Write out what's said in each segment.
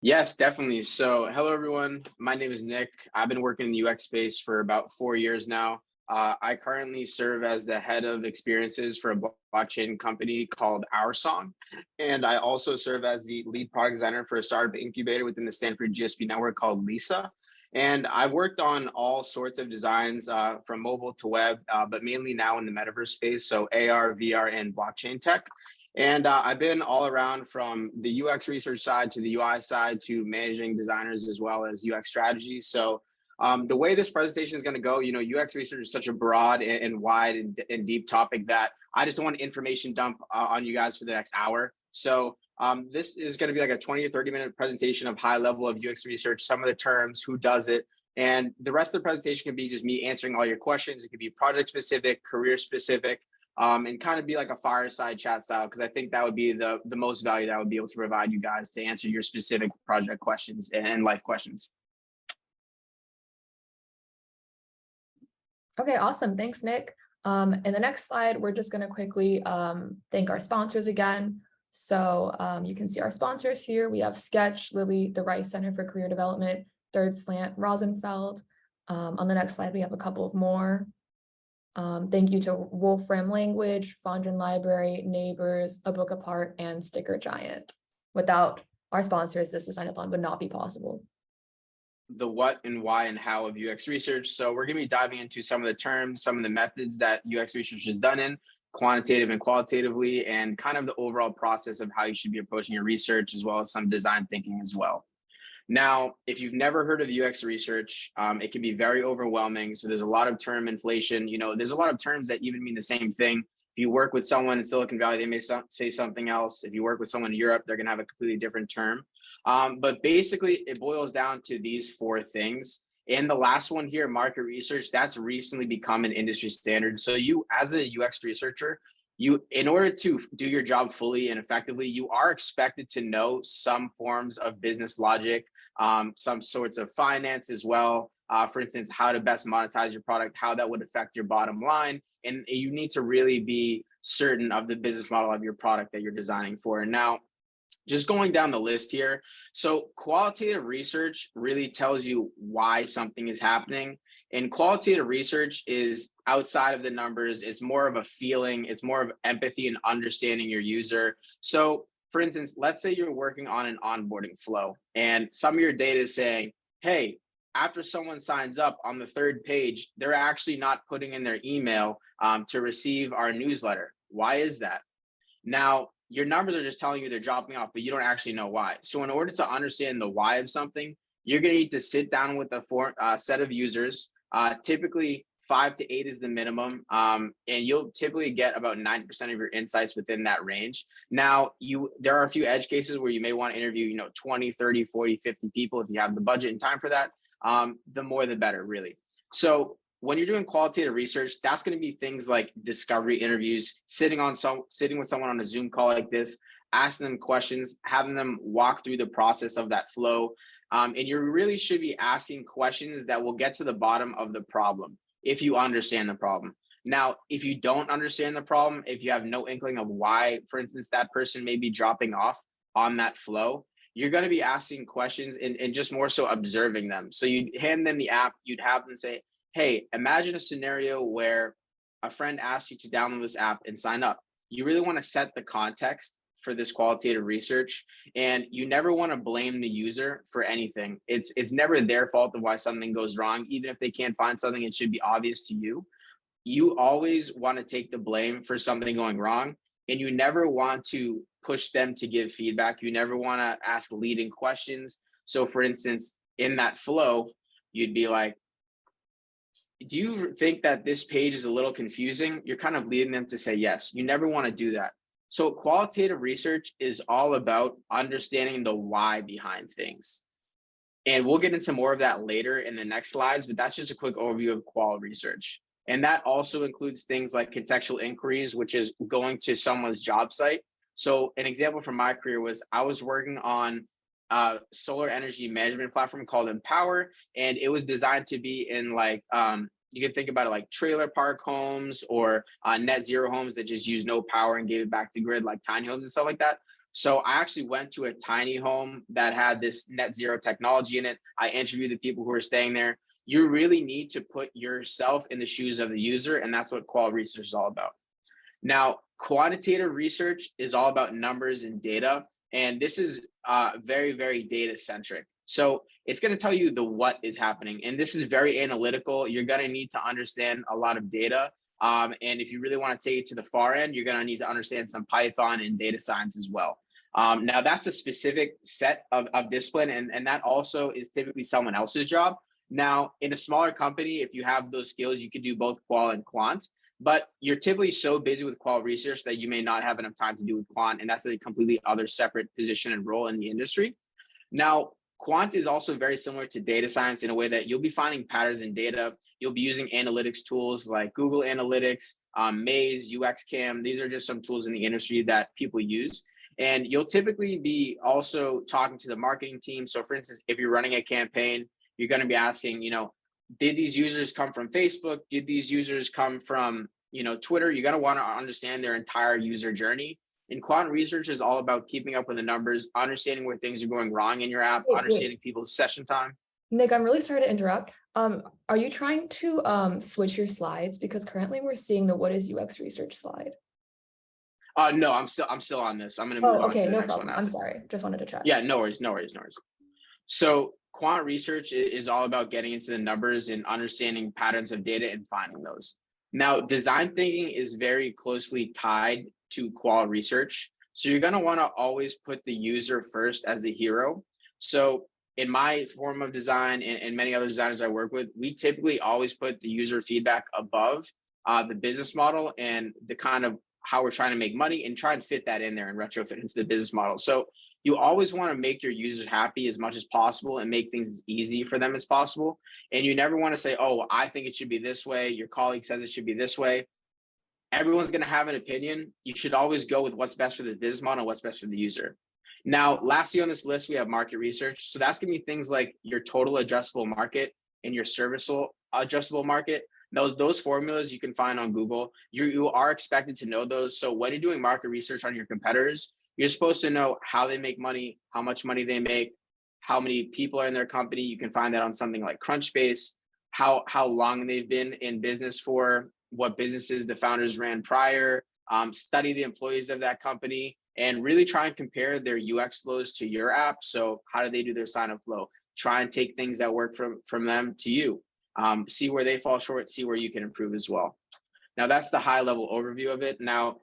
Yes, definitely. So, hello everyone. My name is Nick. I've been working in the UX space for about 4 years now. I currently serve as the head of experiences for a blockchain company called Our Song, and I also serve as the lead product designer for a startup incubator within the Stanford GSP network called Lisa. And I've worked on all sorts of designs from mobile to web, but mainly now in the metaverse space, so AR, VR, and blockchain tech. And I've been all around from the UX research side to the UI side to managing designers as well as UX strategies. So the way this presentation is going to go, UX research is such a broad and wide and deep topic that I just don't want information dump on you guys for the next hour. So this is going to be like a 20 to 30-minute presentation of high level of UX research, some of the terms, who does it. And the rest of the presentation can be just me answering all your questions. It could be project specific, career specific, and kind of be like a fireside chat style, because I think that would be the most value that I would be able to provide you guys to answer your specific project questions and life questions. Okay, awesome. Thanks, Nick. In the next slide, we're just going to quickly thank our sponsors again. So you can see our sponsors here. We have Sketch, Lilly, the Rice Center for Career Development, Third Slant, Rosenfeld. On the next slide, we have a couple of more. Thank you to Wolfram Language, Fondren Library, Neighbors, A Book Apart, and Sticker Giant. Without our sponsors, this Design-a-thon would not be possible. The what and why and how of UX research. So we're going to be diving into some of the terms, some of the methods that UX research is done in, quantitative and qualitatively, and kind of the overall process of how you should be approaching your research, as well as some design thinking as well. Now, if you've never heard of UX research, it can be very overwhelming. So there's a lot of term inflation. There's a lot of terms that even mean the same thing. If you work with someone in Silicon Valley, they may say something else. If you work with someone in Europe, they're going to have a completely different term. But basically, it boils down to these four things. And the last one here, market research, that's recently become an industry standard. So you, as a UX researcher, in order to do your job fully and effectively, you are expected to know some forms of business logic, some sorts of finance as well. For instance, how to best monetize your product, how that would affect your bottom line. And you need to really be certain of the business model of your product that you're designing for. And now, just going down the list here. So qualitative research really tells you why something is happening. And qualitative research is outside of the numbers. It's more of a feeling. It's more of empathy and understanding your user. So for instance, let's say you're working on an onboarding flow and some of your data is saying, hey, after someone signs up on the third page, they're actually not putting in their email to receive our newsletter. Why is that? Now, your numbers are just telling you they're dropping off, but you don't actually know why. So in order to understand the why of something, you're going to need to sit down with a set of users. Typically 5 to 8 is the minimum. And you'll typically get about 90% of your insights within that range. Now, there are a few edge cases where you may want to interview, 20, 30, 40, 50 people if you have the budget and time for that. The more, the better, really. So when you're doing qualitative research, that's going to be things like discovery interviews, sitting with someone on a Zoom call like this, asking them questions, having them walk through the process of that flow. And you really should be asking questions that will get to the bottom of the problem if you understand the problem. Now, if you don't understand the problem, if you have no inkling of why, for instance, that person may be dropping off on that flow, you're going to be asking questions and just more so observing them. So you'd hand them the app, you'd have them say, hey, imagine a scenario where a friend asks you to download this app and sign up. You really want to set the context for this qualitative research, and you never want to blame the user for anything. It's never their fault of why something goes wrong. Even if they can't find something, it should be obvious to you. You always want to take the blame for something going wrong, and you never want to push them to give feedback. You never want to ask leading questions. So for instance, in that flow, you'd be like, do you think that this page is a little confusing? You're kind of leading them to say yes. You never want to do that. So qualitative research is all about understanding the why behind things. And we'll get into more of that later in the next slides, but that's just a quick overview of qual research. And that also includes things like contextual inquiries, which is going to someone's job site. So an example from my career was I was working on a solar energy management platform called Empower, and it was designed to be in like you can think about it like trailer park homes or net zero homes that just use no power and gave it back to grid, like tiny homes and stuff like that. So I actually went to a tiny home that had this net zero technology in it. I interviewed the people who were staying there. You really need to put yourself in the shoes of the user, and that's what qual research is all about. Now, quantitative research is all about numbers and data, and this is very, very data centric. So it's going to tell you the what is happening, and this is very analytical. You're going to need to understand a lot of data, and if you really want to take it to the far end, you're going to need to understand some Python and data science as well. Now, that's a specific set of discipline, and that also is typically someone else's job. Now, in a smaller company, if you have those skills, you could do both qual and quant. But you're typically so busy with qual research that you may not have enough time to do with quant, and that's a completely other separate position and role in the industry. Now, quant is also very similar to data science in a way that you'll be finding patterns in data. You'll be using analytics tools like Google Analytics, Maze, UXCam. These are just some tools in the industry that people use. And you'll typically be also talking to the marketing team. So for instance, if you're running a campaign, you're going to be asking, did these users come from Facebook? Did these users come from, Twitter? You're going to want to understand their entire user journey. And quant research is all about keeping up with the numbers, understanding where things are going wrong in your app, understanding people's session time. Nick, I'm really sorry to interrupt. Are you trying to switch your slides? Because currently we're seeing the what is UX research slide. No, I'm still on this. I'm going to move on to the next one. I'm sorry. Just wanted to check. Yeah, no worries. So quant research is all about getting into the numbers and understanding patterns of data and finding those. Now, design thinking is very closely tied to qual research. So you're going to want to always put the user first as the hero. So in my form of design and many other designers I work with, we typically always put the user feedback above the business model and the kind of how we're trying to make money, and try and fit that in there and retrofit into the business model. So you always want to make your users happy as much as possible and make things as easy for them as possible. And you never want to say, oh, I think it should be this way. Your colleague says it should be this way. Everyone's going to have an opinion. You should always go with what's best for the business model, what's best for the user. Now, lastly on this list, we have market research. So that's going to be things like your total addressable market and your serviceable addressable market. Those formulas you can find on Google. You are expected to know those. So when you're doing market research on your competitors, you're supposed to know how they make money, how much money they make, how many people are in their company. You can find that on something like Crunchbase, how long they've been in business for, what businesses the founders ran prior, study the employees of that company, and really try and compare their UX flows to your app. So how do they do their sign-up flow? Try and take things that work from them to you. See where they fall short, see where you can improve as well. Now, that's the high level overview of it. Now,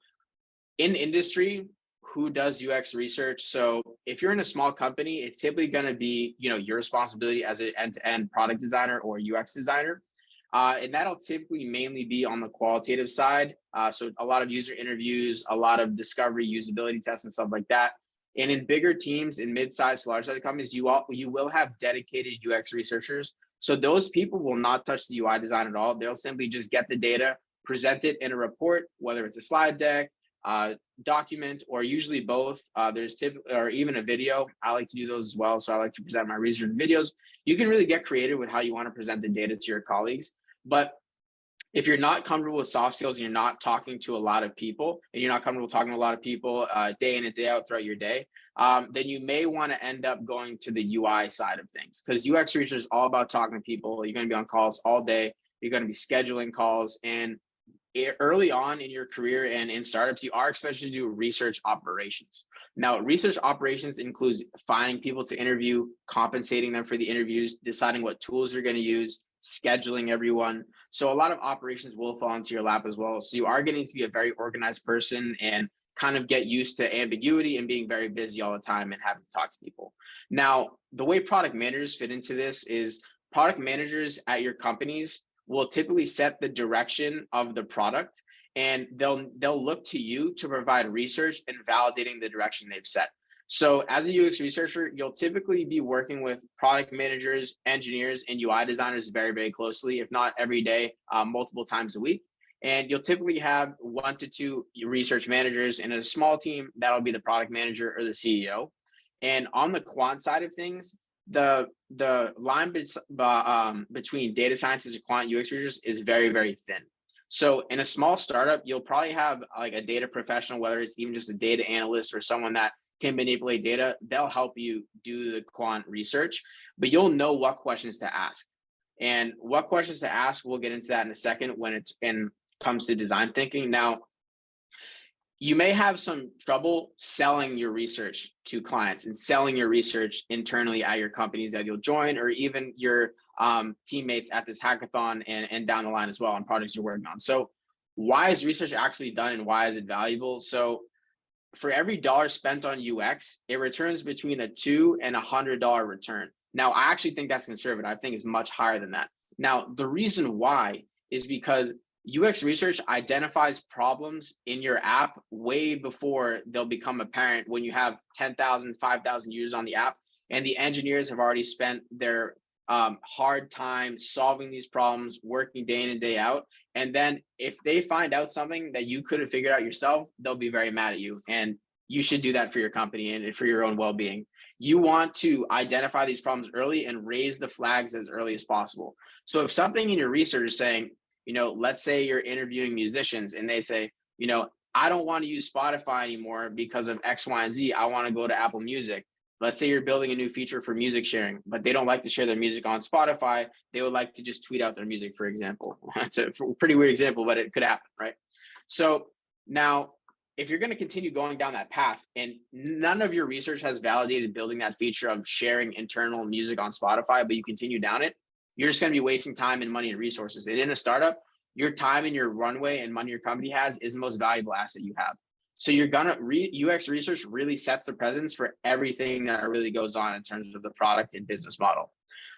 in industry, who does UX research? So if you're in a small company, it's typically going to be, your responsibility as an end-to-end product designer or UX designer. And that'll typically mainly be on the qualitative side. So a lot of user interviews, a lot of discovery, usability tests and stuff like that. And in bigger teams, in mid-sized to large-sized companies, you will have dedicated UX researchers. So those people will not touch the UI design at all. They'll simply just get the data, present it in a report, whether it's a slide deck, document, or usually both. There's typically, or even a video. I like to do those as well. So I like to present my research videos. You can really get creative with how you want to present the data to your colleagues. But if you're not comfortable with soft skills and you're not talking to a lot of people, and you're not comfortable talking to a lot of people day in and day out throughout your day, then you may want to end up going to the UI side of things, because UX research is all about talking to people. You're going to be on calls all day. You're going to be scheduling calls. And early on in your career and in startups, you are expected to do research operations. Now, research operations includes finding people to interview, compensating them for the interviews, deciding what tools you're going to use, scheduling everyone. So a lot of operations will fall into your lap as well. So you are getting to be a very organized person and kind of get used to ambiguity and being very busy all the time and having to talk to people. Now, the way product managers fit into this is product managers at your companies will typically set the direction of the product, and they'll look to you to provide research and validating the direction they've set. So as a UX researcher, you'll typically be working with product managers, engineers, and UI designers very, very closely, if not every day, multiple times a week. And you'll typically have 1 to 2 research managers, and in a small team, that'll be the product manager or the CEO. And on the quant side of things, the line between data scientists and quant UX researchers is very, very thin. So in a small startup, you'll probably have like a data professional, whether it's even just a data analyst or someone that can manipulate data, they'll help you do the quant research, but you'll know what questions to ask. And what questions to ask, we'll get into that in a second when it comes to design thinking. Now, you may have some trouble selling your research to clients and selling your research internally at your companies that you'll join, or even your teammates at this hackathon and down the line as well on projects you're working on. So why is research actually done and why is it valuable? So for every dollar spent on UX, it returns between a $2 and $100 return. Now, I actually think that's conservative. I think it's much higher than that. Now, the reason why is because UX research identifies problems in your app way before they'll become apparent when you have 10,000, 5,000 users on the app, and the engineers have already spent their hard time solving these problems, working day in and day out. And then if they find out something that you could have figured out yourself, they'll be very mad at you. And you should do that for your company and for your own well-being. You want to identify these problems early and raise the flags as early as possible. So if something in your research is saying, let's say you're interviewing musicians and they say, I don't want to use Spotify anymore because of X, Y, and Z. I want to go to Apple Music. Let's say you're building a new feature for music sharing, but they don't like to share their music on Spotify. They would like to just tweet out their music, for example. It's a pretty weird example, but it could happen, right? So now, if you're going to continue going down that path and none of your research has validated building that feature of sharing internal music on Spotify, but you continue down it, you're just going to be wasting time and money and resources. And in a startup, your time and your runway and money your company has is the most valuable asset you have. So you're gonna UX research really sets the presence for everything that really goes on in terms of the product and business model.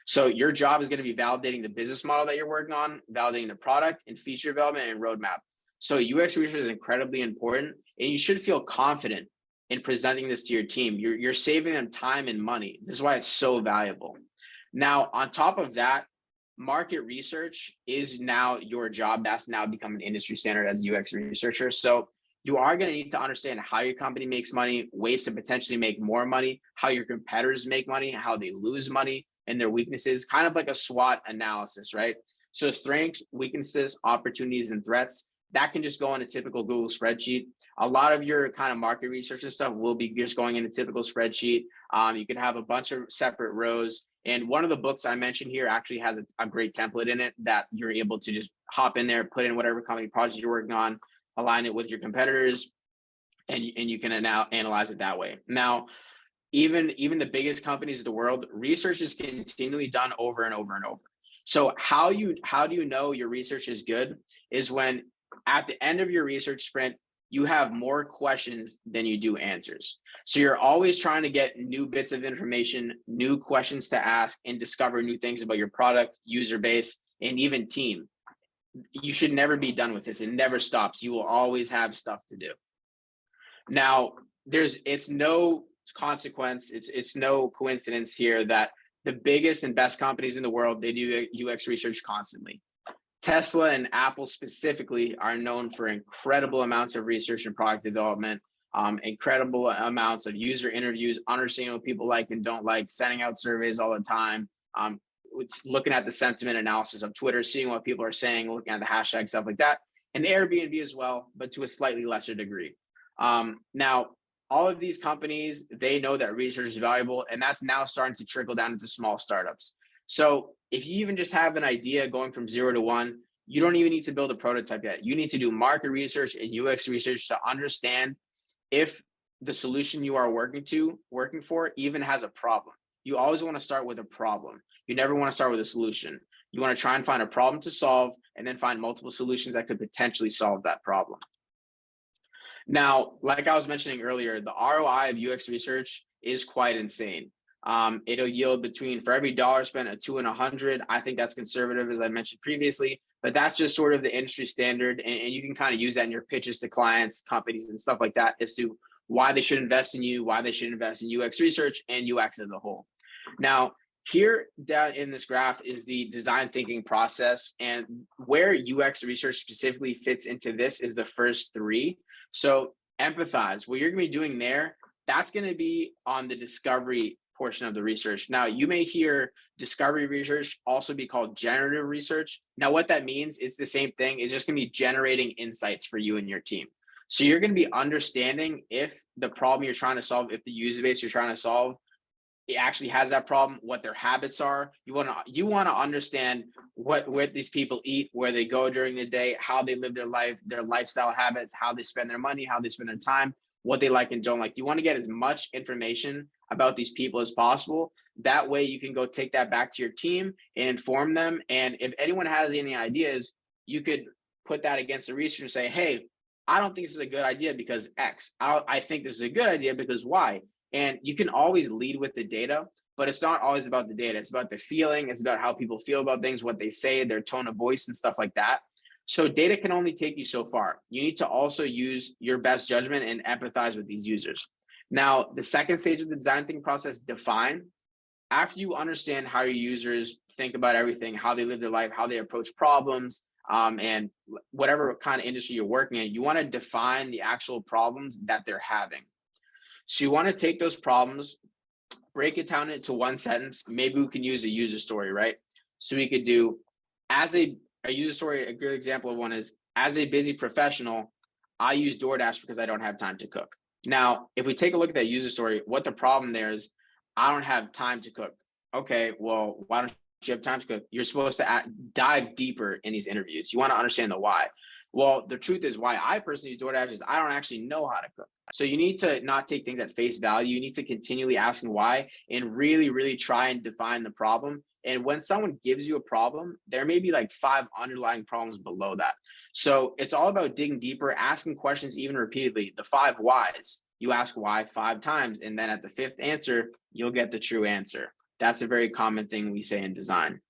So your job is going to be validating the business model that you're working on, validating the product and feature development and roadmap. So UX research is incredibly important, and you should feel confident in presenting this to your team. You're saving them time and money. This is why it's so valuable. Now, on top of that, market research is now your job. That's now become an industry standard as a UX researcher. So you are going to need to understand how your company makes money, ways to potentially make more money, how your competitors make money, how they lose money, and their weaknesses, kind of like a SWOT analysis, right? So strengths, weaknesses, opportunities, and threats, that can just go in a typical Google spreadsheet. A lot of your kind of market research and stuff will be just going in a typical spreadsheet. You can have a bunch of separate rows. And one of the books I mentioned here actually has a great template in it that you're able to just hop in there, put in whatever company project you're working on, align it with your competitors, and you can now analyze it that way. Now, even the biggest companies of the world, research is continually done over and over and over. So how do you know your research is good is when at the end of your research sprint, you have more questions than you do answers. So you're always trying to get new bits of information, new questions to ask, and discover new things about your product, user base, and even team. You should never be done with this. It never stops. You will always have stuff to do. Now, it's no consequence. It's no coincidence here that the biggest and best companies in the world, they do UX research constantly. Tesla and Apple specifically are known for incredible amounts of research and product development, incredible amounts of user interviews, understanding what people like and don't like, sending out surveys all the time, looking at the sentiment analysis of Twitter, seeing what people are saying, looking at the hashtag, stuff like that, and Airbnb as well, but to a slightly lesser degree. Now, all of these companies, they know that research is valuable, and that's now starting to trickle down into small startups. So if you even just have an idea going from 0 to 1, you don't even need to build a prototype yet. You need to do market research and UX research to understand if the solution you are working for even has a problem. You always want to start with a problem. You never want to start with a solution. You want to try and find a problem to solve and then find multiple solutions that could potentially solve that problem. Now, like I was mentioning earlier, the ROI of UX research is quite insane. It'll yield between, for every dollar spent, a 2 and 100. I think that's conservative, as I mentioned previously, but that's just sort of the industry standard. And you can kind of use that in your pitches to clients, companies, and stuff like that as to why they should invest in you, why they should invest in UX research and UX as a whole. Now, here down in this graph is the design thinking process, and where UX research specifically fits into this is the first 3. So empathize, what you're going to be doing there, that's going to be on the discovery portion of the research. Now, you may hear discovery research also be called generative research. Now, what that means is the same thing. It's just going to be generating insights for you and your team. So you're going to be understanding if the problem you're trying to solve, if the user base you're trying to solve, it actually has that problem, what their habits are. You want to understand what these people eat, where they go during the day, how they live their life, their lifestyle habits, how they spend their money, how they spend their time, what they like and don't like. You want to get as much information about these people as possible. That way you can go take that back to your team and inform them. And if anyone has any ideas, you could put that against the research and say, hey, I don't think this is a good idea because X. I think this is a good idea because Y. And you can always lead with the data, but it's not always about the data. It's about the feeling. It's about how people feel about things, what they say, their tone of voice and stuff like that. So data can only take you so far. You need to also use your best judgment and empathize with these users. Now, the second stage of the design thinking process, define. After you understand how your users think about everything, how they live their life, how they approach problems, and whatever kind of industry you're working in, you want to define the actual problems that they're having. So you want to take those problems, break it down into one sentence. Maybe we can use a user story, right? So we could do, as a user story, a good example of one is, as a busy professional, I use DoorDash because I don't have time to cook. Now, if we take a look at that user story, what the problem there is, I don't have time to cook. Okay, well, why don't you have time to cook? You're supposed to dive deeper in these interviews. You want to understand the why. Well, the truth is, why I personally use DoorDash is I don't actually know how to cook. So you need to not take things at face value. You need to continually ask them why and really, really try and define the problem. And when someone gives you a problem, there may be like 5 underlying problems below that. So it's all about digging deeper, asking questions even repeatedly, the 5 whys. You ask why 5 times, and then at the 5th answer, you'll get the true answer. That's a very common thing we say in design.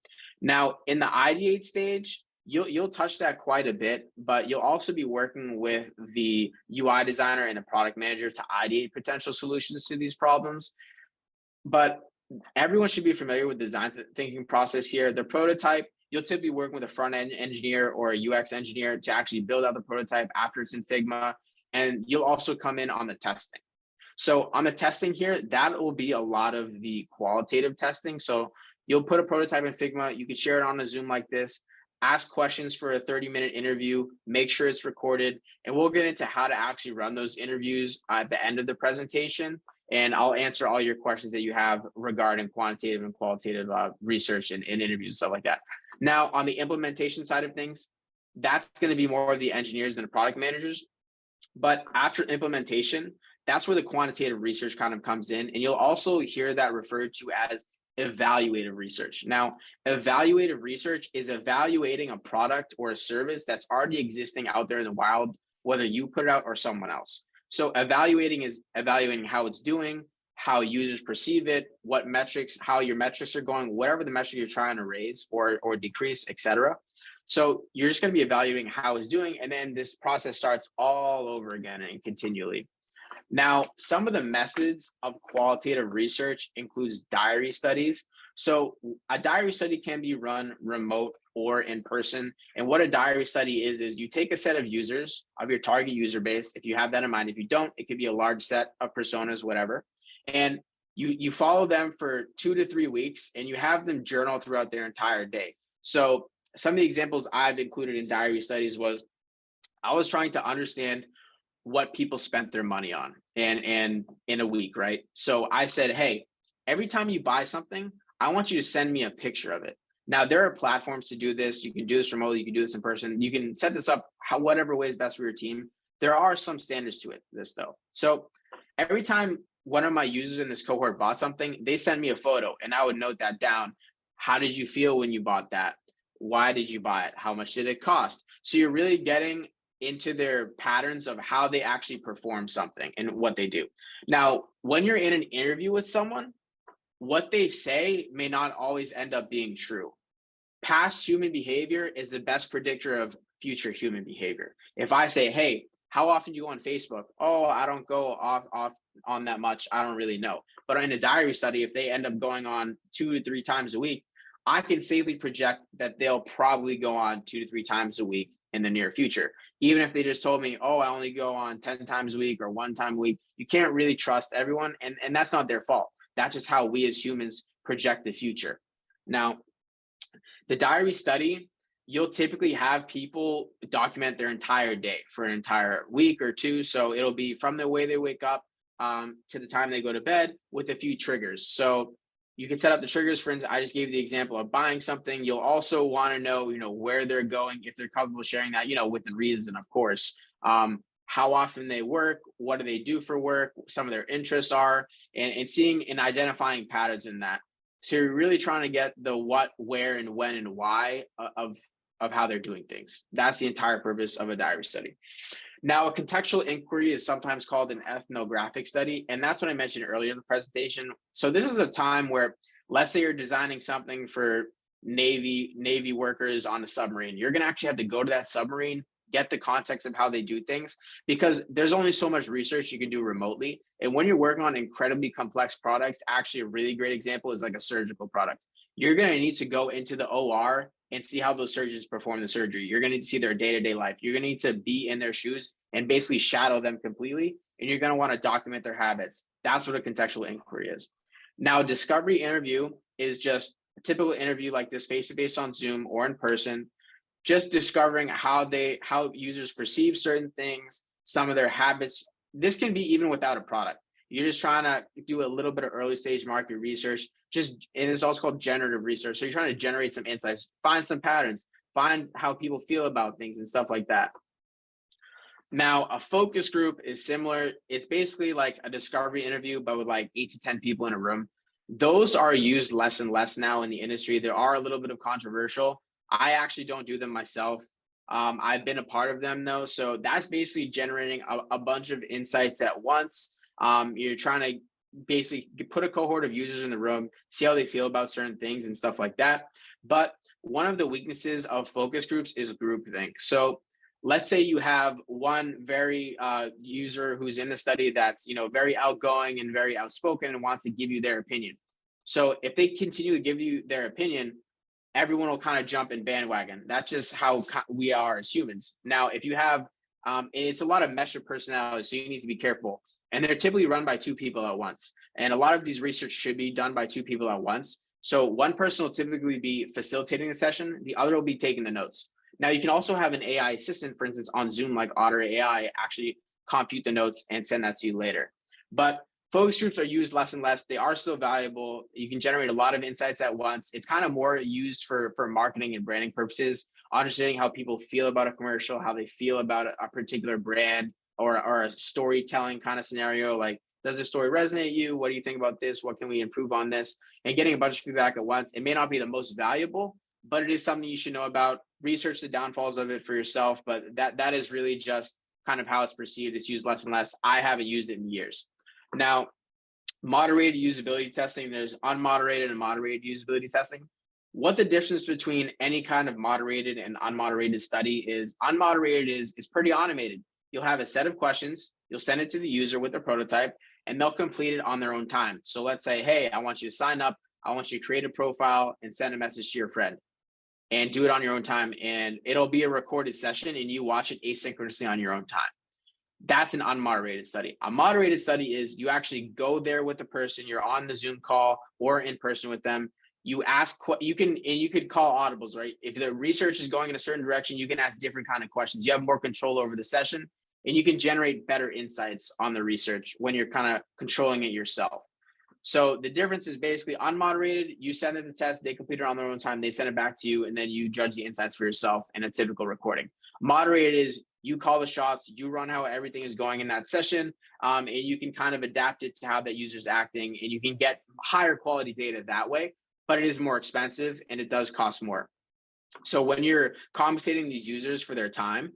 Now, in the ideate stage, you'll touch that quite a bit, but you'll also be working with the UI designer and the product manager to ideate potential solutions to these problems. But everyone should be familiar with the design thinking process here. The prototype, you'll typically work with a front-end engineer or a UX engineer to actually build out the prototype after it's in Figma. And you'll also come in on the testing. So on the testing here, that will be a lot of the qualitative testing. So you'll put a prototype in Figma, you could share it on a Zoom like this, ask questions for a 30-minute interview, make sure it's recorded, and we'll get into how to actually run those interviews at the end of the presentation. And I'll answer all your questions that you have regarding quantitative and qualitative research and interviews and stuff like that. Now, on the implementation side of things, that's going to be more of the engineers than the product managers. But after implementation, that's where the quantitative research kind of comes in. And you'll also hear that referred to as evaluative research. Now, evaluative research is evaluating a product or a service that's already existing out there in the wild, whether you put it out or someone else. So evaluating is evaluating how it's doing, how users perceive it, what metrics, how your metrics are going, whatever the metric you're trying to raise or decrease, etc. So you're just going to be evaluating how it's doing, and then this process starts all over again and continually. Now, some of the methods of qualitative research includes diary studies. So a diary study can be run remote or in person. And what a diary study is you take a set of users of your target user base, if you have that in mind. If you don't, it could be a large set of personas, whatever. And you follow them for 2 to 3 weeks, and you have them journal throughout their entire day. So some of the examples I've included in diary studies was, I was trying to understand what people spent their money on and in a week, right? So I said, hey, every time you buy something, I want you to send me a picture of it. Now, there are platforms to do this. You can do this remotely. You can do this in person. You can set this up whatever way is best for your team. There are some standards to this though. So every time one of my users in this cohort bought something, they send me a photo and I would note that down. How did you feel when you bought that? Why did you buy it? How much did it cost? So you're really getting into their patterns of how they actually perform something and what they do. Now, when you're in an interview with someone, what they say may not always end up being true. Past human behavior is the best predictor of future human behavior. If I say, hey, how often do you go on Facebook? Oh, I don't go off on that much. I don't really know. But in a diary study, if they end up going on 2 to 3 times a week, I can safely project that they'll probably go on 2 to 3 times a week in the near future. Even if they just told me, oh, I only go on 10 times a week or 1 time a week, you can't really trust everyone. And that's not their fault. That's just how we as humans project the future. Now, the diary study, you'll typically have people document their entire day for an entire week or two. So it'll be from the way they wake up to the time they go to bed with a few triggers. So you can set up the triggers. For instance, I just gave the example of buying something. You'll also want to know, where they're going, if they're comfortable sharing that, within reason, of course. How often they work, what do they do for work, some of their interests are, and seeing and identifying patterns in that. So you're really trying to get the what, where, and when, and why of how they're doing things. That's the entire purpose of a diary study. Now, a contextual inquiry is sometimes called an ethnographic study, and that's what I mentioned earlier in the presentation. So this is a time where, let's say you're designing something for Navy workers on a submarine. You're going to actually have to go to that submarine, get the context of how they do things, because there's only so much research you can do remotely. And when you're working on incredibly complex products, actually a really great example is like a surgical product. You're going to need to go into the OR and see how those surgeons perform the surgery. You're going to need to see their day-to-day life. You're going to need to be in their shoes and basically shadow them completely. And you're going to want to document their habits. That's what a contextual inquiry is. Now, a discovery interview is just a typical interview like this, face-to-face on Zoom or in person, just discovering how users perceive certain things, some of their habits. This can be even without a product. You're just trying to do a little bit of early stage market research, and it's also called generative research. So you're trying to generate some insights, find some patterns, find how people feel about things and stuff like that. Now, a focus group is similar. It's basically like a discovery interview, but with like 8 to 10 people in a room. Those are used less and less now in the industry. They are a little bit of controversial. I actually don't do them myself. I've been a part of them though. So that's basically generating a bunch of insights at once. You're trying to basically put a cohort of users in the room, see how they feel about certain things and stuff like that. But one of the weaknesses of focus groups is groupthink. So let's say you have one very user who's in the study that's very outgoing and very outspoken and wants to give you their opinion. So if they continue to give you their opinion, everyone will kind of jump in bandwagon. That's just how we are as humans. Now, if you have, and it's a lot of mesh of personalities, so you need to be careful. And they're typically run by 2 people at once. And a lot of these research should be done by 2 people at once. So one person will typically be facilitating the session, the other will be taking the notes. Now, you can also have an AI assistant, for instance, on Zoom, like Otter AI, actually compute the notes and send that to you later. But focus groups are used less and less. They are still valuable. You can generate a lot of insights at once. It's kind of more used for marketing and branding purposes, understanding how people feel about a commercial, how they feel about a particular brand or a storytelling kind of scenario. Like, does this story resonate you? What do you think about this? What can we improve on this? And getting a bunch of feedback at once. It may not be the most valuable, but it is something you should know about. Research the downfalls of it for yourself, but that is really just kind of how it's perceived. It's used less and less. I haven't used it in years. Now, moderated usability testing, there's unmoderated and moderated usability testing. What the difference between any kind of moderated and unmoderated study is, unmoderated is pretty automated. You'll have a set of questions, you'll send it to the user with a prototype, and they'll complete it on their own time. So let's say, hey, I want you to sign up, I want you to create a profile and send a message to your friend, and do it on your own time. And it'll be a recorded session and you watch it asynchronously on your own time. That's an unmoderated study. A moderated study is you actually go there with the person, you're on the Zoom call or in person with them. You ask, you could call audibles, right? If the research is going in a certain direction, you can ask different kind of questions. You have more control over the session and you can generate better insights on the research when you're kind of controlling it yourself. So the difference is basically unmoderated, you send them the test, they complete it on their own time, they send it back to you, and then you judge the insights for yourself in a typical recording. Moderated is you call the shots, you run how everything is going in that session, and you can kind of adapt it to how that user's acting, and you can get higher quality data that way, but it is more expensive and it does cost more. So when you're compensating these users for their time,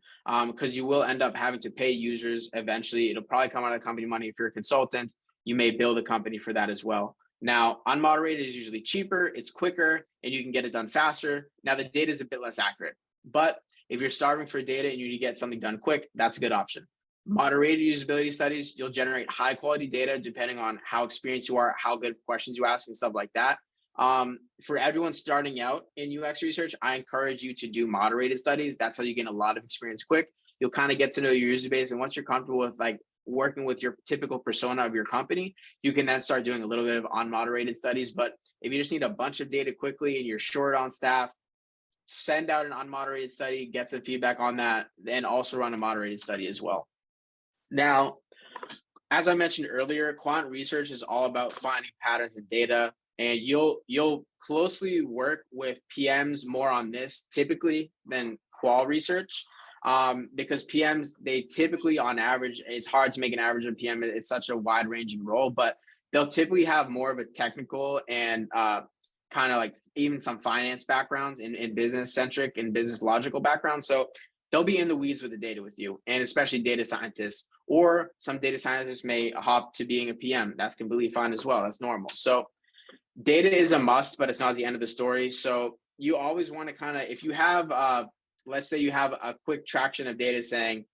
because you will end up having to pay users eventually, it'll probably come out of the company money if you're a consultant. You may build a company for that as well. Now, unmoderated is usually cheaper, it's quicker, and you can get it done faster. Now, the data is a bit less accurate, but if you're starving for data and you need to get something done quick, that's a good option. Moderated usability studies, you'll generate high quality data depending on how experienced you are, how good questions you ask and stuff like that. For everyone starting out in UX research, I encourage you to do moderated studies. That's how you gain a lot of experience quick. You'll kind of get to know your user base. And once you're comfortable with like working with your typical persona of your company, you can then start doing a little bit of unmoderated studies. But if you just need a bunch of data quickly and you're short on staff, send out an unmoderated study, get some feedback on that, and also run a moderated study as well. Now, as I mentioned earlier, quant research is all about finding patterns in data, and you'll closely work with PMs more on this typically than qual research, because PMs, they typically, on average, it's hard to make an average of PM. It's such a wide ranging role, but they'll typically have more of a technical and kind of like even some finance backgrounds in business centric and business logical backgrounds. So they'll be in the weeds with the data with you, and especially data scientists, or some data scientists may hop to being a PM. That's completely fine as well. That's normal. So data is a must, but it's not the end of the story. So you always want to kind of, if you have, let's say you have a quick traction of data saying,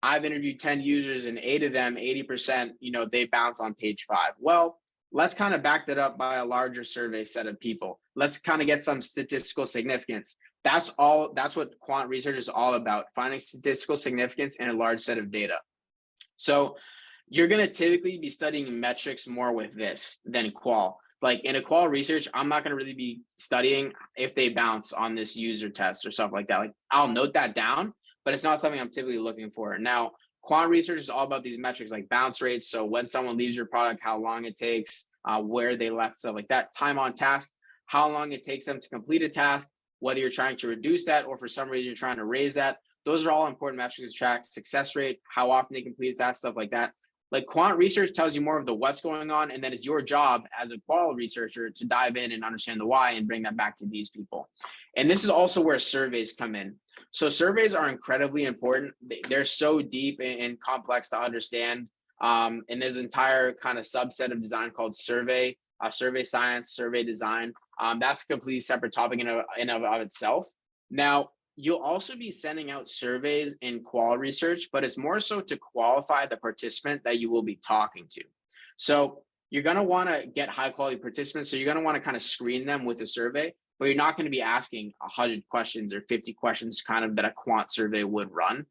I've interviewed 10 users and 8 of them, 80%, they bounce on page 5. Well, let's kind of back that up by a larger survey set of people. Let's kind of get some statistical significance. That's what quant research is all about, finding statistical significance in a large set of data. So you're going to typically be studying metrics more with this than qual. Like in a qual research, I'm not going to really be studying if they bounce on this user test or stuff like that. Like I'll note that down, but it's not something I'm typically looking for. Now, quant research is all about these metrics like bounce rates. So when someone leaves your product, how long it takes, where they left, stuff like that, time on task, how long it takes them to complete a task, whether you're trying to reduce that or for some reason you're trying to raise that. Those are all important metrics to track: success rate, how often they complete a task, stuff like that. Like quant research tells you more of the what's going on, and then it's your job as a qual researcher to dive in and understand the why and bring that back to these people. And this is also where surveys come in. So surveys are incredibly important. They're so deep and complex to understand. And there's an entire kind of subset of design called survey science, survey design. That's a completely separate topic in of itself. Now, you'll also be sending out surveys in qual research, but it's more so to qualify the participant that you will be talking to. So you're going to want to get high quality participants. So you're going to want to kind of screen them with a survey, but you're not going to be asking 100 questions or 50 questions kind of that a quant survey would run.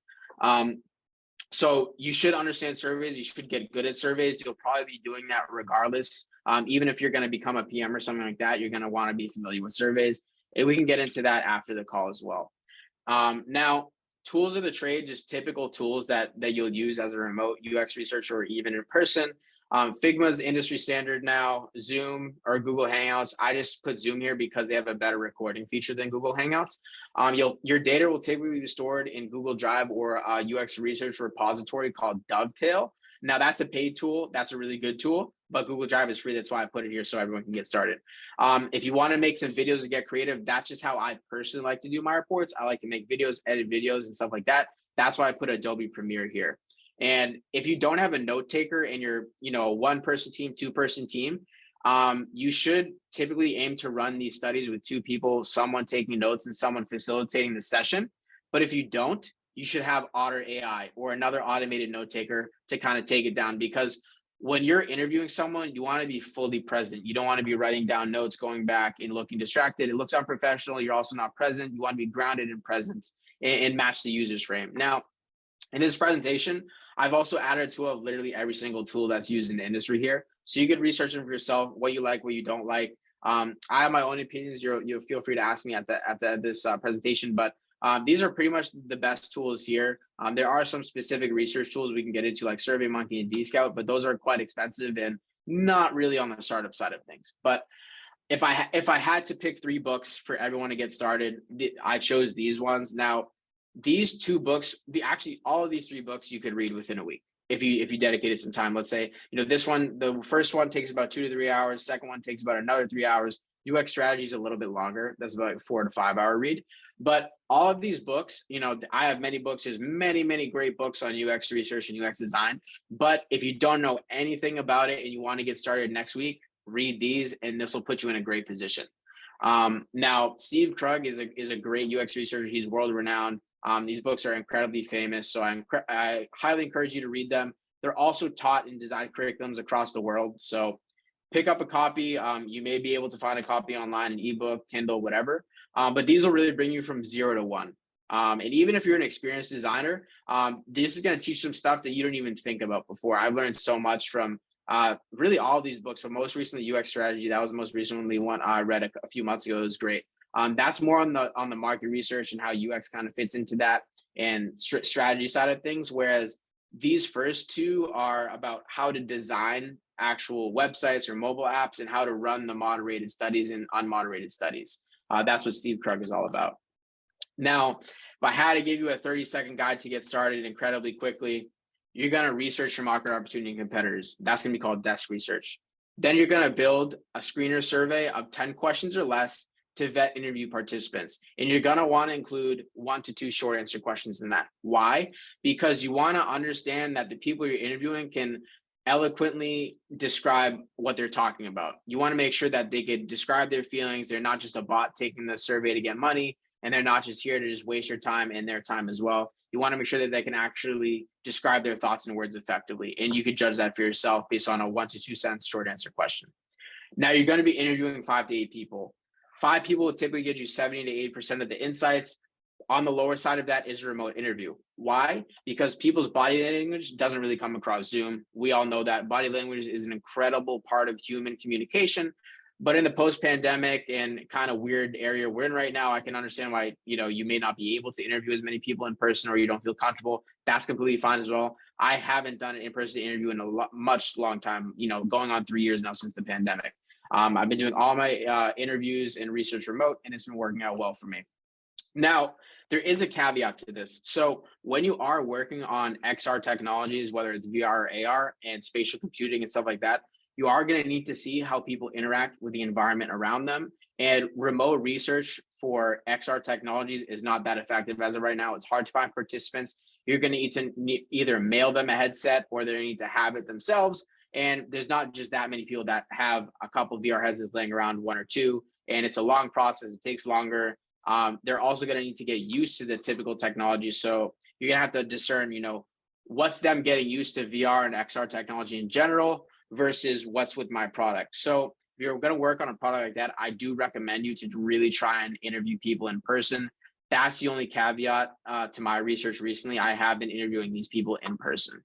So you should understand surveys. You should get good at surveys. You'll probably be doing that regardless. Even if you're going to become a PM or something like that, you're going to want to be familiar with surveys. And we can get into that after the call as well. Now, tools of the trade, just typical tools that you'll use as a remote UX researcher or even in person. Figma's industry standard now, Zoom or Google Hangouts. I just put Zoom here because they have a better recording feature than Google Hangouts. Your data will typically be stored in Google Drive or a UX research repository called Dovetail. Now that's a paid tool. That's a really good tool, but Google Drive is free. That's why I put it here so everyone can get started. If you want to make some videos and get creative, that's just how I personally like to do my reports. I like to make videos, edit videos and stuff like that. That's why I put Adobe Premiere here. And if you don't have a note taker and you're, a 1-person team, 2-person team, you should typically aim to run these studies with 2 people, someone taking notes and someone facilitating the session. But if you don't, you should have Otter AI or another automated note taker to kind of take it down, because when you're interviewing someone, you want to be fully present. You don't want to be writing down notes, going back and looking distracted. It looks unprofessional. You're also not present. You want to be grounded and present and match the user's frame. Now, in this presentation, I've also added a tool of literally every single tool that's used in the industry here. So you can research them for yourself, what you like, what you don't like. I have my own opinions. You'll feel free to ask me at this presentation, but these are pretty much the best tools here. There are some specific research tools we can get into, like SurveyMonkey and DScout, but those are quite expensive and not really on the startup side of things. But if I had to pick 3 books for everyone to get started, I chose these ones. Now, these 2 books, all of these 3 books you could read within a week if you dedicated some time. Let's say, this one, the first one takes about 2 to 3 hours. Second one takes about another 3 hours. UX strategy is a little bit longer. That's about like 4 to 5 hour read. But all of these books, I have many books. There's many, many great books on UX research and UX design. But if you don't know anything about it and you want to get started next week, read these, and this will put you in a great position. Now, Steve Krug is a great UX researcher. He's world renowned. These books are incredibly famous, so I highly encourage you to read them. They're also taught in design curriculums across the world. So pick up a copy. You may be able to find a copy online, an ebook, Kindle, whatever. But these will really bring you from 0 to 1. And even if you're an experienced designer, this is going to teach some stuff that you don't even think about before. I've learned so much from really all of these books, but most recently UX strategy. That was the most recently one I read a few months ago. It was great. That's more on the market research and how UX kind of fits into that and strategy side of things. Whereas these first two are about how to design actual websites or mobile apps and how to run the moderated studies and unmoderated studies. That's what Steve Krug is all about. Now, if I had to give you a 30-second guide to get started incredibly quickly, you're going to research your market opportunity and competitors. That's going to be called desk research. Then you're going to build a screener survey of 10 questions or less to vet interview participants. And you're going to want to include 1 to 2 short answer questions in that. Why? Because you want to understand that the people you're interviewing can eloquently describe what they're talking about. You want to make sure that they could describe their feelings. They're not just a bot taking the survey to get money, and they're not just here to just waste your time and their time as well. You want to make sure that they can actually describe their thoughts and words effectively. And you could judge that for yourself based on a 1 to 2 sentence short answer question. Now you're going to be interviewing 5 to 8 people. 5 people will typically get you 70 to 80% of the insights. On the lower side of that is a remote interview. Why? Because people's body language doesn't really come across Zoom. We all know that body language is an incredible part of human communication. But in the post-pandemic and kind of weird area we're in right now, I can understand why, you may not be able to interview as many people in person, or you don't feel comfortable. That's completely fine as well. I haven't done an in-person interview in a much long time, going on 3 years now since the pandemic. I've been doing all my interviews and research remote, and it's been working out well for me. Now, there is a caveat to this. So when you are working on XR technologies, whether it's VR or AR and spatial computing and stuff like that, you are going to need to see how people interact with the environment around them. And remote research for XR technologies is not that effective as of right now. It's hard to find participants. You're going to need to either mail them a headset, or they need to have it themselves. And there's not just that many people that have a couple of VR headsets laying around, 1 or 2, and it's a long process. It takes longer. They're also going to need to get used to the typical technology. So you're going to have to discern, what's them getting used to VR and XR technology in general versus what's with my product. So if you're going to work on a product like that, I do recommend you to really try and interview people in person. That's the only caveat to my research recently. I have been interviewing these people in person.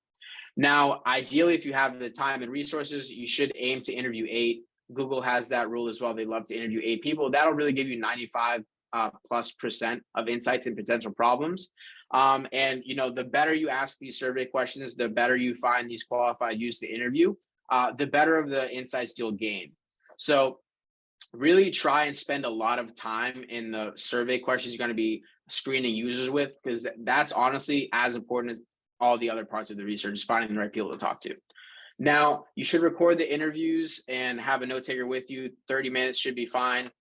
Now, ideally, if you have the time and resources, you should aim to interview 8. Google has that rule as well. They love to interview 8 people. That'll really give you 95+% of insights and potential problems. And the better you ask these survey questions, the better you find these qualified users to interview, the better of the insights you'll gain. So really try and spend a lot of time in the survey questions you're going to be screening users with, because that's honestly as important as all the other parts of the research, is finding the right people to talk to. Now, you should record the interviews and have a note taker with you. 30 minutes should be fine.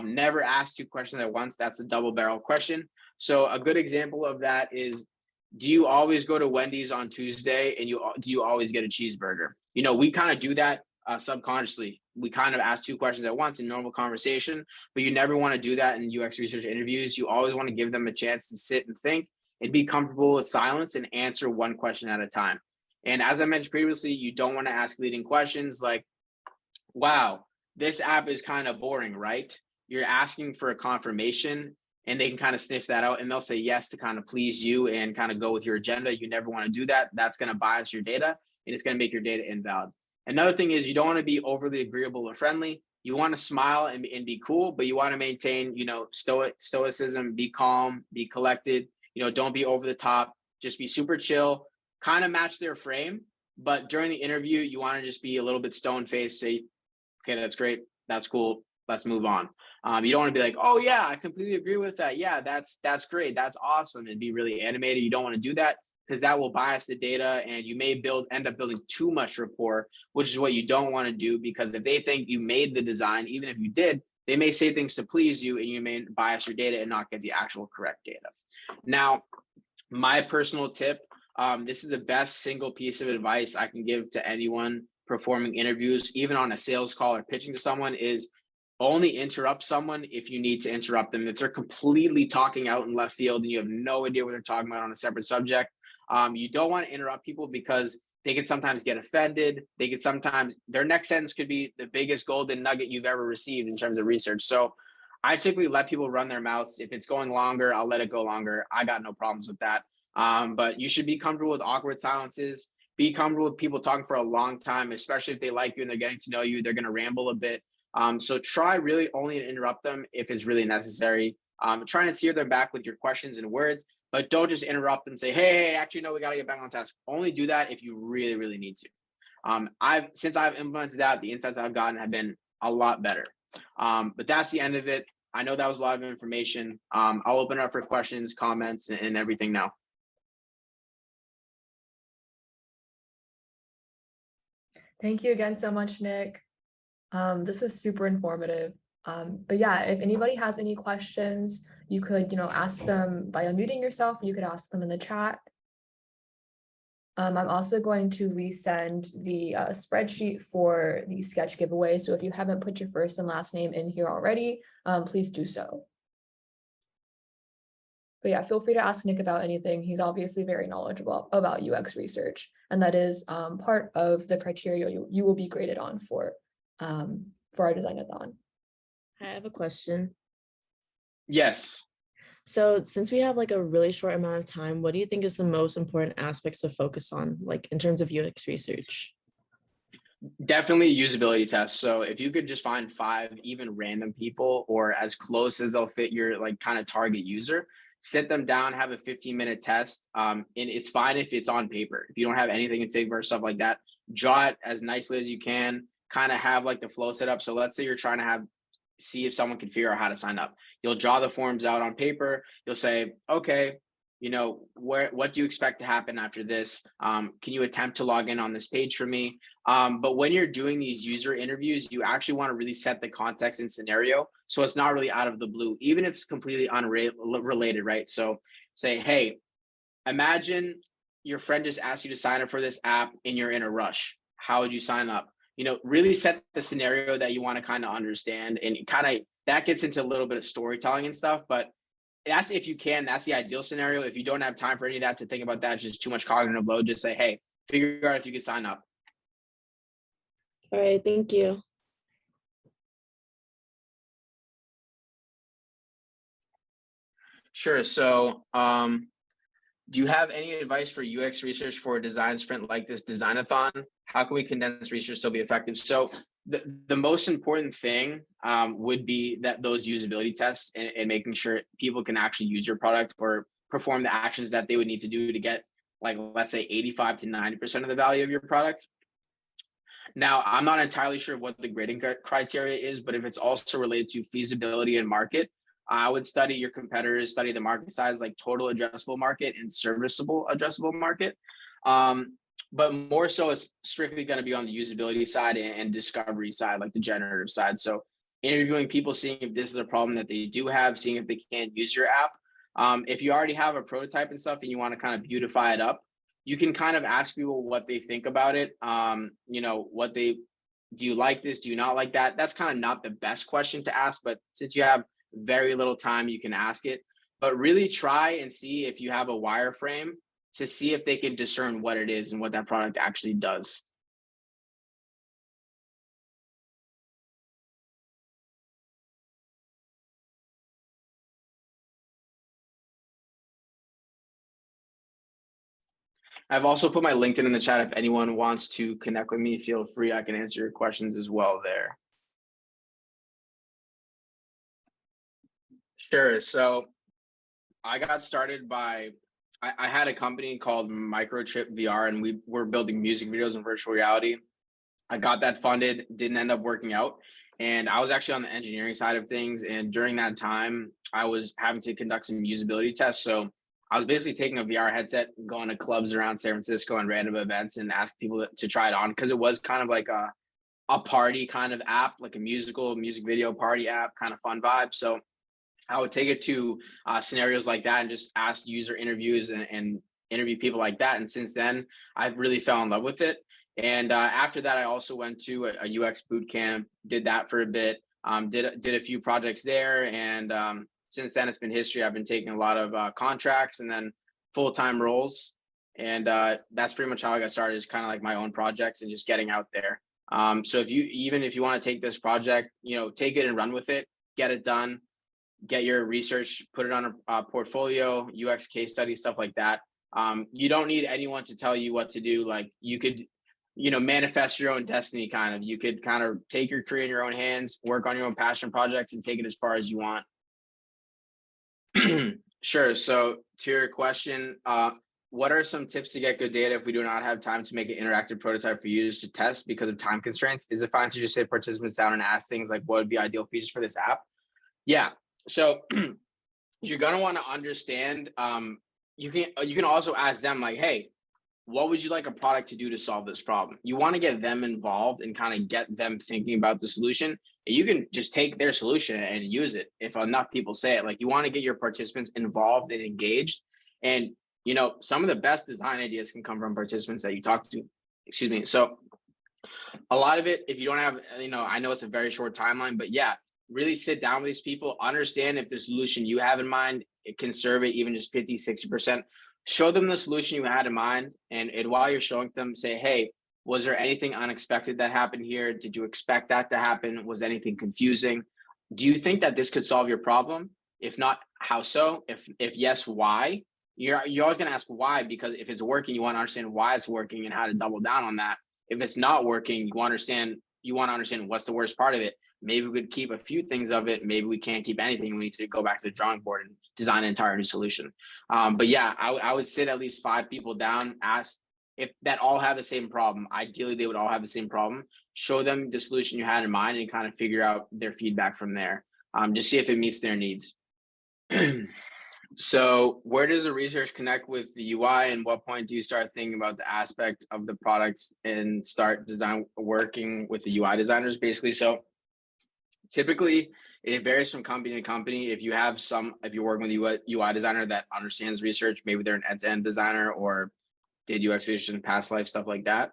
Never ask 2 questions at once. That's a double barrel question. So a good example of that is, do you always go to Wendy's on Tuesday and do you always get a cheeseburger? We kind of do that subconsciously. We kind of ask 2 questions at once in normal conversation, but you never want to do that in UX research interviews. You always want to give them a chance to sit and think and be comfortable with silence and answer 1 question at a time. And as I mentioned previously, you don't want to ask leading questions like, wow, this app is kind of boring, right? You're asking for a confirmation, and they can kind of sniff that out, and they'll say yes to kind of please you and kind of go with your agenda. You never want to do that. That's going to bias your data, and it's going to make your data invalid. Another thing is, you don't want to be overly agreeable or friendly. You want to smile and be cool, but you want to maintain, stoicism, be calm, be collected. Don't be over the top. Just be super chill, kind of match their frame. But during the interview, you want to just be a little bit stone-faced, say, okay, that's great. That's cool. Let's move on. You don't want to be like, oh yeah, I completely agree with that. Yeah, that's great. That's awesome. And be really animated. You don't want to do that, because that will bias the data, and you may end up building too much rapport, which is what you don't want to do, because if they think you made the design, even if you did, they may say things to please you, and you may bias your data and not get the actual correct data. Now, my personal tip, this is the best single piece of advice I can give to anyone performing interviews, even on a sales call or pitching to someone, is only interrupt someone if you need to interrupt them. If they're completely talking out in left field and you have no idea what they're talking about on a separate subject, you don't want to interrupt people, because they can sometimes get offended. Their next sentence could be the biggest golden nugget you've ever received in terms of research. So I typically let people run their mouths. If it's going longer, I'll let it go longer. I got no problems with that. But you should be comfortable with awkward silences. Be comfortable with people talking for a long time, especially if they like you and they're getting to know you. They're going to ramble a bit. So try really only to interrupt them if it's really necessary. Try and steer them back with your questions and words, but don't just interrupt them and say, hey, actually, no, we got to get back on task. Only do that if you really, really need to. Since I've implemented that, the insights I've gotten have been a lot better. But that's the end of it. I know that was a lot of information. I'll open it up for questions, comments, and everything now. Thank you again so much, Nick. This was super informative. But yeah, if anybody has any questions, you could, ask them by unmuting yourself. You could ask them in the chat. I'm also going to resend the spreadsheet for the sketch giveaway. So if you haven't put your first and last name in here already, please do so. But yeah, feel free to ask Nick about anything. He's obviously very knowledgeable about UX research, and that is part of the criteria you will be graded on for our Design-a-thon. I have a question. Yes. So since we have like a really short amount of time, what do you think is the most important aspects to focus on, like in terms of UX research? Definitely usability tests. So if you could just find 5 even random people or as close as they'll fit your like kind of target user, sit them down, have a 15-minute test. And it's fine if it's on paper. If you don't have anything in Figma or stuff like that, draw it as nicely as you can, kind of have like the flow set up. So let's say you're trying to see if someone can figure out how to sign up. You'll draw the forms out on paper. You'll say, okay, what do you expect to happen after this? Can you attempt to log in on this page for me? But when you're doing these user interviews, you actually want to really set the context and scenario. So it's not really out of the blue, even if it's completely unrelated, right? So say, hey, imagine your friend just asked you to sign up for this app and you're in a rush. How would you sign up? Really set the scenario that you want to kind of understand, and that gets into a little bit of storytelling and stuff, but that's if you can, that's the ideal scenario. If you don't have time for any of that to think about that, just too much cognitive load, just say, hey, figure out if you can sign up. All right, thank you. Sure. So do you have any advice for UX research for a design sprint like this Design-a-thon? How can we condense research so be effective? So the most important thing would be that those usability tests and making sure people can actually use your product or perform the actions that they would need to do to get, like, let's say 85 to 90% of the value of your product. Now, I'm not entirely sure what the grading criteria is, but if it's also related to feasibility and market, I would study your competitors, study the market size, like total addressable market and serviceable addressable market. But more so, it's strictly going to be on the usability side and discovery side, like the generative side. So interviewing people, seeing if this is a problem that they do have, seeing if they can use your app. If you already have a prototype and stuff and you want to kind of beautify it up, you can kind of ask people what they think about it. Do you like this? Do you not like that? That's kind of not the best question to ask, but since you have very little time, you can ask it. But really try and see if you have a wireframe to see if they can discern what it is and what that product actually does. I've also put my LinkedIn in the chat. If anyone wants to connect with me, feel free. I can answer your questions as well there. Sure. So I got started by, I had a company called Microchip VR, and we were building music videos in virtual reality. I got that funded, didn't end up working out. And I was actually on the engineering side of things. And during that time, I was having to conduct some usability tests. So I was basically taking a VR headset, going to clubs around San Francisco and random events and ask people to try it on, because it was kind of like a party kind of app, like a music video party app, kind of fun vibe. So I would take it to scenarios like that and just ask user interviews and interview people like that. And since then, I've really fell in love with it. And after that, I also went to a UX boot camp, did that for a bit, did a few projects there. And since then, it's been history. I've been taking a lot of contracts and then full-time roles. And that's pretty much how I got started, is kind of like my own projects and just getting out there. So if you want to take this project, take it and run with it, get it done, get your research, put it on a portfolio, UX case study, stuff like that. You don't need anyone to tell you what to do. Like, you could manifest your own destiny kind of. You could kind of take your career in your own hands, work on your own passion projects, and take it as far as you want. Sure. So to your question, what are some tips to get good data if we do not have time to make an interactive prototype for users to test because of time constraints? Is it fine to just sit participants down and ask things like what would be ideal features for this app? Yeah. So you're going to want to understand, you can also ask them like, hey, what would you like a product to do to solve this problem? You want to get them involved and kind of get them thinking about the solution. And you can just take their solution and use it if enough people say it. Like, you want to get your participants involved and engaged. And some of the best design ideas can come from participants that you talk to. Excuse me. So a lot of it, if you don't have, I know it's a very short timeline, but yeah, really sit down with these people, understand if the solution you have in mind, it can serve it even just 50, 60%. Show them the solution you had in mind. And while you're showing them, say, hey, was there anything unexpected that happened here? Did you expect that to happen? Was anything confusing? Do you think that this could solve your problem? If not, how so? If yes, why? You're always going to ask why, because if it's working, you want to understand why it's working and how to double down on that. If it's not working, you want to understand what's the worst part of it. Maybe we could keep a few things of it. Maybe we can't keep anything. We need to go back to the drawing board and design an entire new solution. But yeah, I would sit at least 5 people down, ask if that all have the same problem. Ideally, they would all have the same problem. Show them the solution you had in mind and kind of figure out their feedback from there. Just see if it meets their needs. So where does the research connect with the UI, and what point do you start thinking about the aspect of the products and start working with the UI designers, basically? So typically, it varies from company to company. If you're working with a UI designer that understands research, maybe they're an end-to-end designer or did UX research in past life, stuff like that.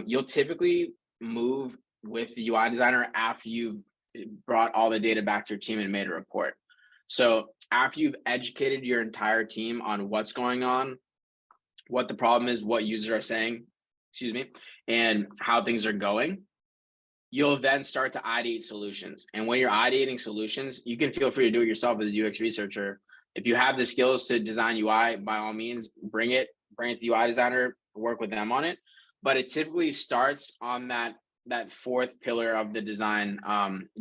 You'll typically move with the UI designer after you've brought all the data back to your team and made a report. So after you've educated your entire team on what's going on, what the problem is, what users are saying, and how things are going, you'll then start to ideate solutions. And when you're ideating solutions, you can feel free to do it yourself as a UX researcher. If you have the skills to design UI, by all means, bring it to the UI designer, work with them on it. But it typically starts on that fourth pillar of the design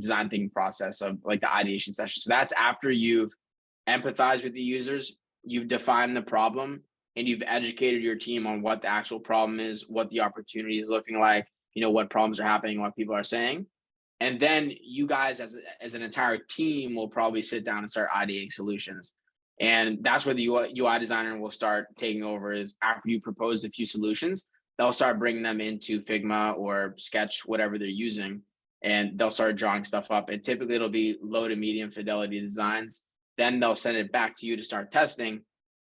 thinking process of like the ideation session. So that's after you've empathized with the users, you've defined the problem, and you've educated your team on what the actual problem is, what the opportunity is looking like, what problems are happening, what people are saying. And then you guys as an entire team will probably sit down and start ideating solutions. And that's where the UI designer will start taking over, is after you propose a few solutions, they'll start bringing them into Figma or Sketch, whatever they're using, and they'll start drawing stuff up. And typically it'll be low to medium fidelity designs. Then they'll send it back to you to start testing.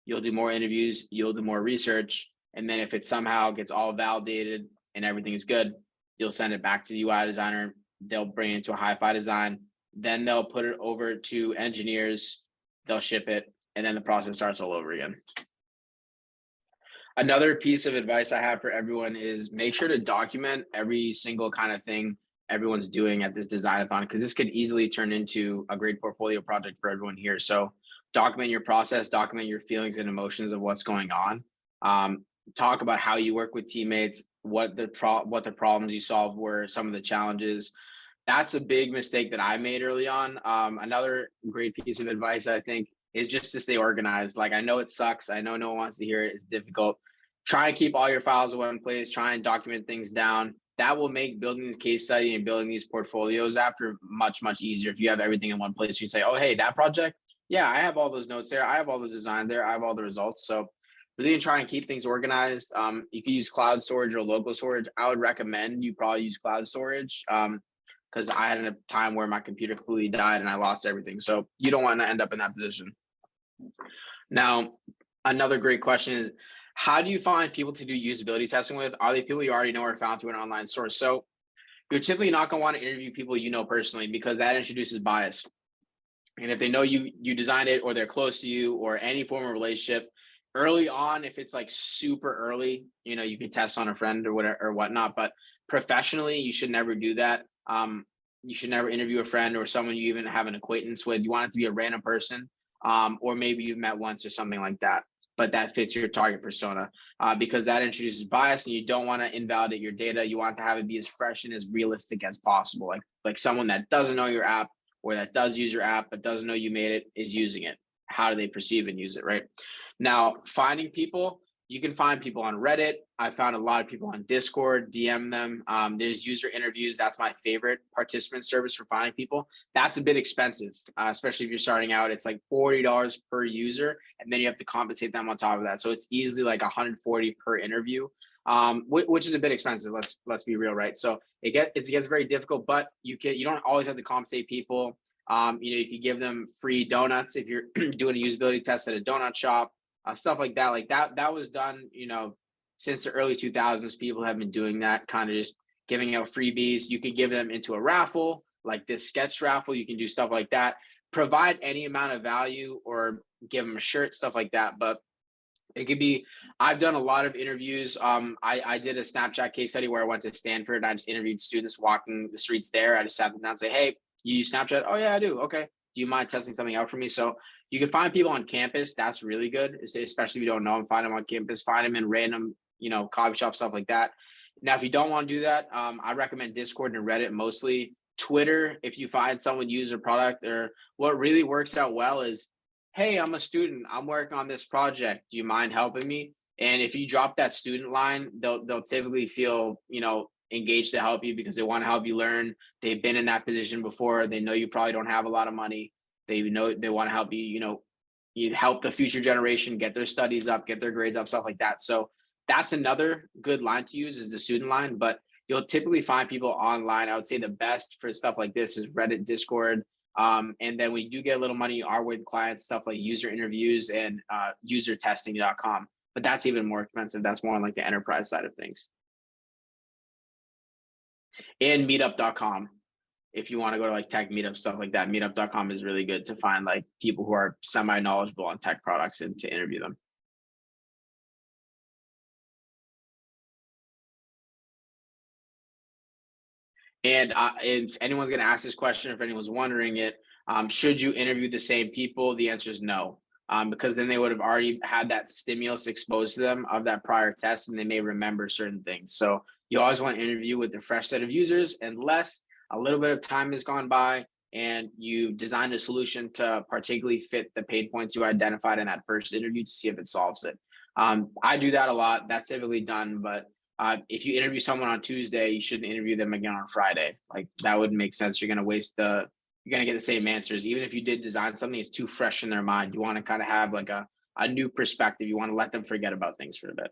You'll do more interviews, you'll do more research. And then if it somehow gets all validated and everything is good, you'll send it back to the UI designer. They'll bring it into a hi-fi design. Then they'll put it over to engineers. They'll ship it. And then the process starts all over again. Another piece of advice I have for everyone is make sure to document every single kind of thing everyone's doing at this Design-a-thon, because this could easily turn into a great portfolio project for everyone here. So document your process, document your feelings and emotions of what's going on. Talk about how you work with teammates, what the problems you solved were, some of the challenges. That's a big mistake that I made early on. Another great piece of advice, I think, is just to stay organized. Like, I know it sucks. I know no one wants to hear it. It's difficult. Try and keep all your files in one place. Try and document things down. That will make building this case study and building these portfolios after much, much easier. If you have everything in one place, you say, oh, hey, that project, yeah, I have all those notes there. I have all those designs there. I have all the results. So really try and keep things organized. You can use cloud storage or local storage. I would recommend you probably use cloud storage, because I had a time where my computer completely died and I lost everything. So you don't want to end up in that position. Now, another great question is, how do you find people to do usability testing with? Are they people you already know or found through an online source? So you're typically not going to want to interview people you know personally, because that introduces bias. And if they know you designed it, or they're close to you, or any form of relationship, early on, if it's like super early, you can test on a friend or whatever or whatnot. But professionally, you should never do that. You should never interview a friend or someone you even have an acquaintance with. You want it to be a random person, or maybe you've met once or something like that. but that fits your target persona, because that introduces bias, and you don't want to invalidate your data. You want to have it be as fresh and as realistic as possible. Like someone that doesn't know your app, or that does use your app but doesn't know you made it, is using it. How do they perceive and use it, right? Now, finding people, you can find people on Reddit. I found a lot of people on Discord, DM them. There's user interviews. That's my favorite participant service for finding people. That's a bit expensive, especially if you're starting out. It's like $40 per user, and then you have to compensate them on top of that. So it's easily like $140 per interview, which is a bit expensive. Let's be real, right? So it gets very difficult, but you don't always have to compensate people. You can give them free donuts if you're doing a usability test at a donut shop. Stuff like that. That was done, since the early 2000s. People have been doing that, kind of just giving out freebies. You can give them into a raffle, like this sketch raffle. You can do stuff like that. Provide any amount of value, or give them a shirt, stuff like that. But it could be, I've done a lot of interviews. I did a Snapchat case study where I went to Stanford, and I just interviewed students walking the streets there. I just sat them down and say, hey, you use Snapchat? Oh yeah, I do. Okay. Do you mind testing something out for me? So you can find people on campus. That's really good, especially if you don't know them. Find them on campus. Find them in random, coffee shop, stuff like that. Now, if you don't want to do that, I recommend Discord and Reddit mostly. Twitter, if you find someone use a product, or what really works out well is, hey, I'm a student. I'm working on this project. Do you mind helping me? And if you drop that student line, they'll typically feel, engaged to help you, because they want to help you learn. They've been in that position before. They know you probably don't have a lot of money. They know they want to help you, you help the future generation get their studies up, get their grades up, stuff like that. So that's another good line to use, is the student line. But you'll typically find people online. I would say the best for stuff like this is Reddit, Discord. And then we do get a little money our way with clients, stuff like user interviews and usertesting.com. But that's even more expensive. That's more on like the enterprise side of things. And meetup.com. If you want to go to like tech meetup, stuff like that, meetup.com is really good to find like people who are semi-knowledgeable on tech products and to interview them. And if anyone's going to ask this question, if anyone's wondering it, should you interview the same people? The answer is no, because then they would have already had that stimulus exposed to them of that prior test, and they may remember certain things. So you always want to interview with a fresh set of users, unless a little bit of time has gone by and you designed a solution to particularly fit the pain points you identified in that first interview to see if it solves it. I do that a lot. That's typically done, but if you interview someone on Tuesday, you shouldn't interview them again on Friday. Like, that wouldn't make sense. You're going to get the same answers. Even if you did design something, it's too fresh in their mind. You want to kind of have like a new perspective. You want to let them forget about things for a bit.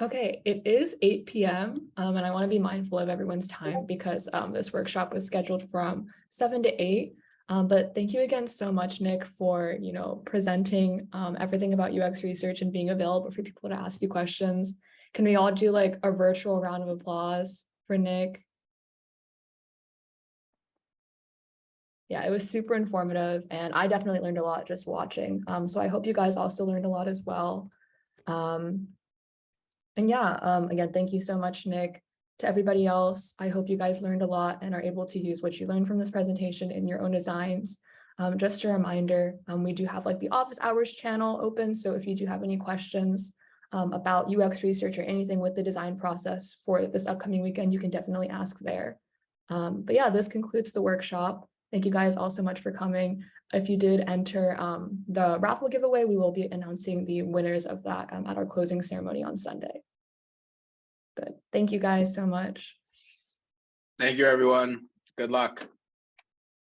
Okay, it is 8 p.m. And I want to be mindful of everyone's time, because this workshop was scheduled from 7 to 8. But thank you again so much, Nick, for presenting everything about UX research and being available for people to ask you questions. Can we all do like a virtual round of applause for Nick? Yeah, it was super informative, and I definitely learned a lot just watching. So I hope you guys also learned a lot as well. And yeah, again, thank you so much, Nick. To everybody else, I hope you guys learned a lot and are able to use what you learned from this presentation in your own designs. Just a reminder, we do have like the office hours channel open. So if you do have any questions about UX research or anything with the design process for this upcoming weekend, you can definitely ask there. But yeah, this concludes the workshop. Thank you guys all so much for coming. If you did enter the raffle giveaway, we will be announcing the winners of that at our closing ceremony on Sunday. But thank you guys so much. Thank you, everyone. Good luck.